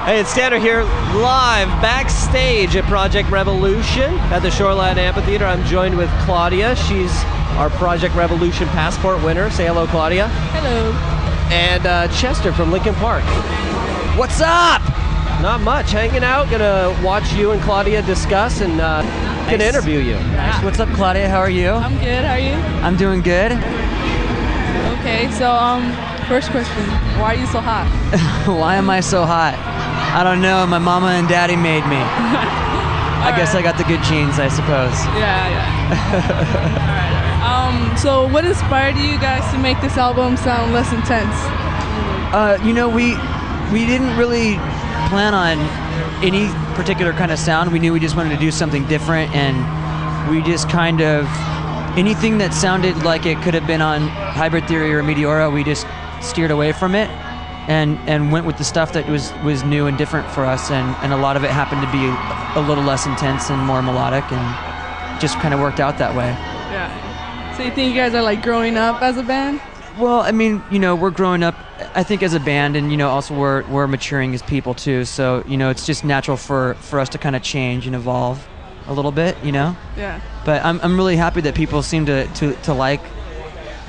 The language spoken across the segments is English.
Hey, it's Tanner here, live backstage at Project Revolution at the Shoreline Amphitheater. I'm joined with Claudia. She's our Project Revolution passport winner. Say hello, Claudia. Hello. And Chester from Linkin Park. What's up? Not much. Hanging out. Gonna watch you and Claudia discuss and gonna interview you. Nice. What's up, Claudia? How are you? I'm good. How are you? I'm doing good. Okay. So, first question: why are you so hot? Why am I so hot? I don't know. My mama and daddy made me. I guess I got the good genes, I suppose. Yeah. All right. So, what inspired you guys to make this album sound less intense? We didn't really plan on any particular kind of sound. We knew we just wanted to do something different, and we just kind of anything that sounded like it could have been on Hybrid Theory or Meteora, we just steered away from it and went with the stuff that was new and different for us, and a lot of it happened to be a little less intense and more melodic, and just kind of worked out that way. Yeah. So you think you guys are like growing up as a band? Well, I mean, we're growing up, I think, as a band, and also we're maturing as people too. So it's just natural for us to kind of change and evolve a little bit, Yeah. But I'm really happy that people seem to like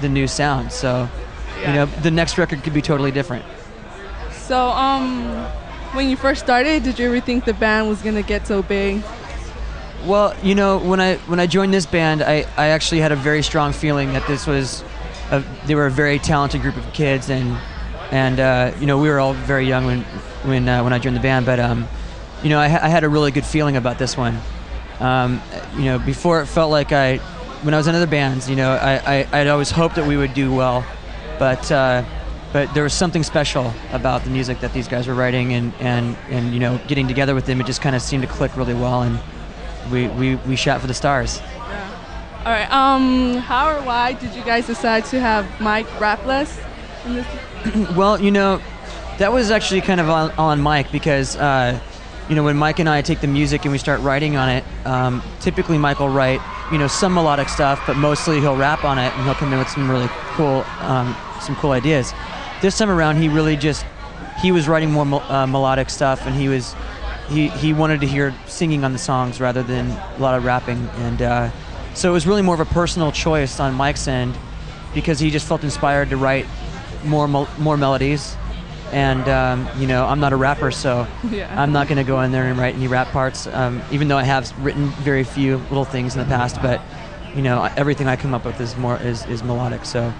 the new sound. So the next record could be totally different. So when you first started, did you ever think the band was gonna get so big? Well, when I joined this band, I actually had a very strong feeling that this was they were a very talented group of kids, and we were all very young when I joined the band, but I had a really good feeling about this one. Before, it felt like when I was in other bands, I'd always hoped that we would do well, but there was something special about the music that these guys were writing, and getting together with them, it just kind of seemed to click really well, and we shot for the stars. All right. How or why did you guys decide to have Mike rap less in this? Well, that was actually kind of on Mike, because when Mike and I take the music and we start writing on it, typically Mike will write some melodic stuff, but mostly he'll rap on it, and he'll come in with some really cool ideas. This time around, he was writing more melodic stuff, and he wanted to hear singing on the songs rather than a lot of rapping, and so it was really more of a personal choice on Mike's end, because he just felt inspired to write more melodies, and I'm not a rapper, so Yeah. I'm not going to go in there and write any rap parts, even though I have written very few little things in the past, but everything I come up with is melodic, so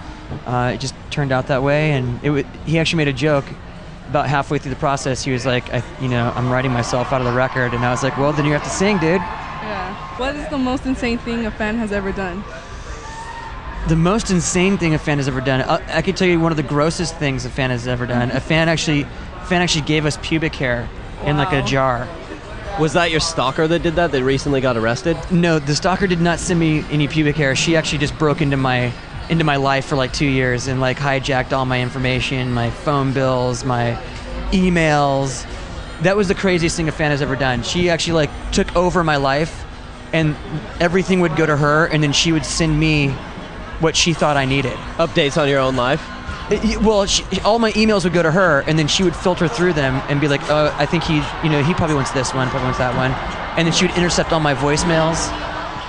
it just turned out that way. And he actually made a joke about halfway through the process. He was like, I'm writing myself out of the record, and I was like, well, then you have to sing, dude. Yeah. What is the most insane thing a fan has ever done? The most insane thing a fan has ever done. I could tell you one of the grossest things a fan has ever done. A fan actually gave us pubic hair in like a jar. Was that your stalker that did that? That recently got arrested? No, the stalker did not send me any pubic hair. She actually just broke into my life for like 2 years and like hijacked all my information, my phone bills, my emails. That was the craziest thing a fan has ever done. She actually like took over my life, and everything would go to her, and then she would send me what she thought I needed. Updates on your own life? Well, all my emails would go to her, and then she would filter through them and be like, oh, I think he probably wants this one, probably wants that one. And then she would intercept all my voicemails,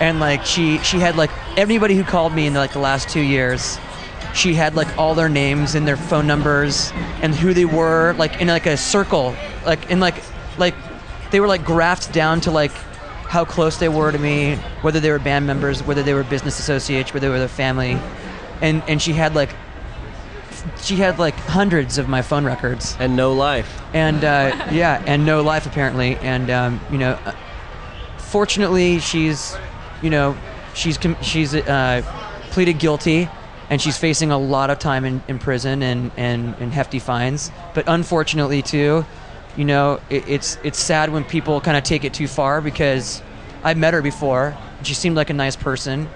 and like she had like everybody who called me in like the last 2 years, she had like all their names and their phone numbers and who they were, like in like a circle, like in like they were like graphed down to like how close they were to me, whether they were band members, whether they were business associates, whether they were their family, and she had like hundreds of my phone records. And no life. And and no life apparently. And fortunately, she's pleaded guilty, and she's facing a lot of time in prison and hefty fines. But unfortunately too, it's sad when people kind of take it too far, because I met her before, and she seemed like a nice person,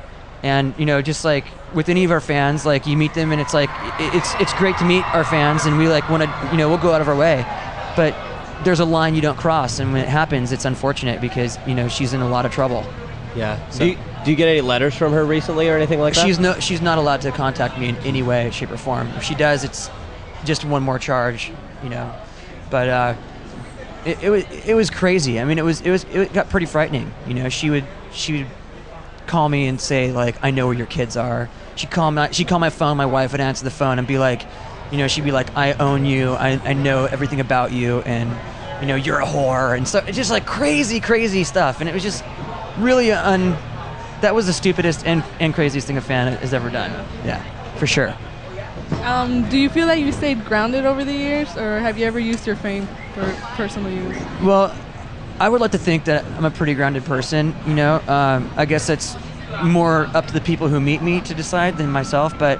and just like with any of our fans, like you meet them and it's like it's great to meet our fans, and we like want to we'll go out of our way, but there's a line you don't cross, and when it happens, it's unfortunate because she's in a lot of trouble. Yeah. So, do you get any letters from her recently or anything like that? She's not allowed to contact me in any way, shape, or form. If she does, it's just one more charge, But it was crazy. I mean, it got pretty frightening. You know, she would call me and say like, I know where your kids are. She'd call my phone. My wife would answer the phone and be like, you know, she'd be like, I own you. I know everything about you, and you know, you're a whore, and so it's just like crazy stuff. And it was just really that was the stupidest and craziest thing a fan has ever done. Yeah, for sure. Do you feel like you stayed grounded over the years, or have you ever used your fame for personal use? Well, I would like to think that I'm a pretty grounded person, you know. I guess that's more up to the people who meet me to decide than myself, but,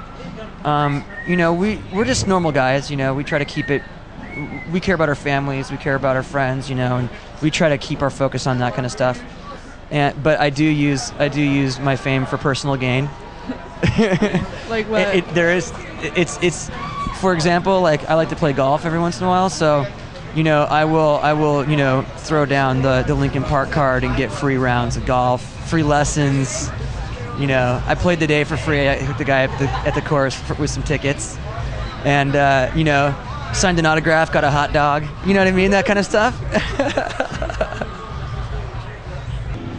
you know, we're just normal guys, you know. We try to keep it, we care about our families, we care about our friends, you know, and we try to keep our focus on that kind of stuff. But I do use my fame for personal gain. Like what? It's for example, like I like to play golf every once in a while, so you know, I will you know, throw down the Linkin Park card and get free rounds of golf, free lessons. You know, I played the day for free. I hooked the guy at the course with some tickets, and you know, signed an autograph, got a hot dog. You know what I mean? That kind of stuff.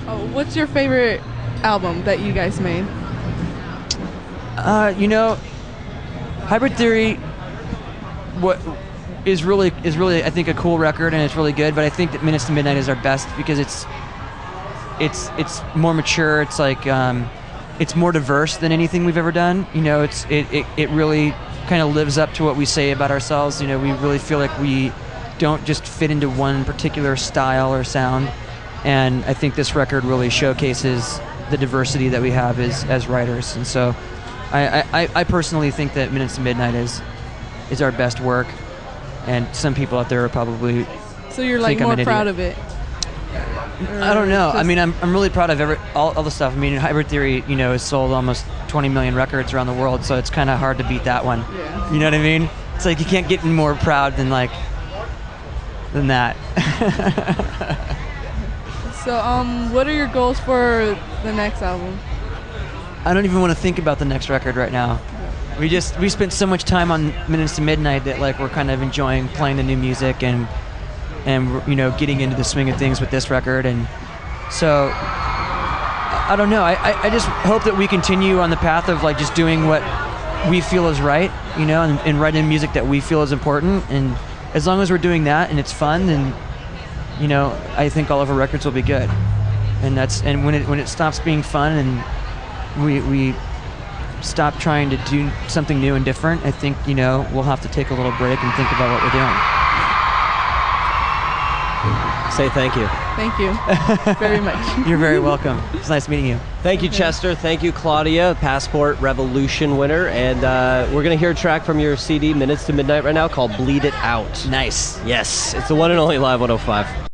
Oh, what's your favorite album that you guys made? You know, Hybrid Theory, what is really I think a cool record, and it's really good. But I think that Minutes to Midnight is our best because it's more mature. It's like it's more diverse than anything we've ever done. You know, it really kind of lives up to what we say about ourselves. You know, we really feel like we don't just fit into one particular style or sound. And I think this record really showcases the diversity that we have as writers. And so I personally think that Minutes to Midnight is our best work, and some people out there are probably. So you're like more proud of it? I don't know. I mean, I'm really proud of all the stuff. I mean, Hybrid Theory, you know, has sold almost 20 million records around the world, so it's kind of hard to beat that one. Yeah. You know what I mean? It's like you can't get more proud than that. So, what are your goals for the next album? I don't even want to think about the next record right now. We spent so much time on Minutes to Midnight that like we're kind of enjoying playing the new music and you know, getting into the swing of things with this record. And so I don't know. I just hope that we continue on the path of like just doing what we feel is right, you know, and writing music that we feel is important. And as long as we're doing that and it's fun, then you know, I think all of our records will be good. And when it stops being fun and we stop trying to do something new and different, I think, you know, we'll have to take a little break and think about what we're doing. Say thank you. Thank you very much. You're very welcome. It's nice meeting you. Thank you, Chester. Thank you, Claudia, Passport Revolution winner. And we're going to hear a track from your CD, Minutes to Midnight, right now called Bleed It Out. Nice. Yes, it's the one and only Live 105.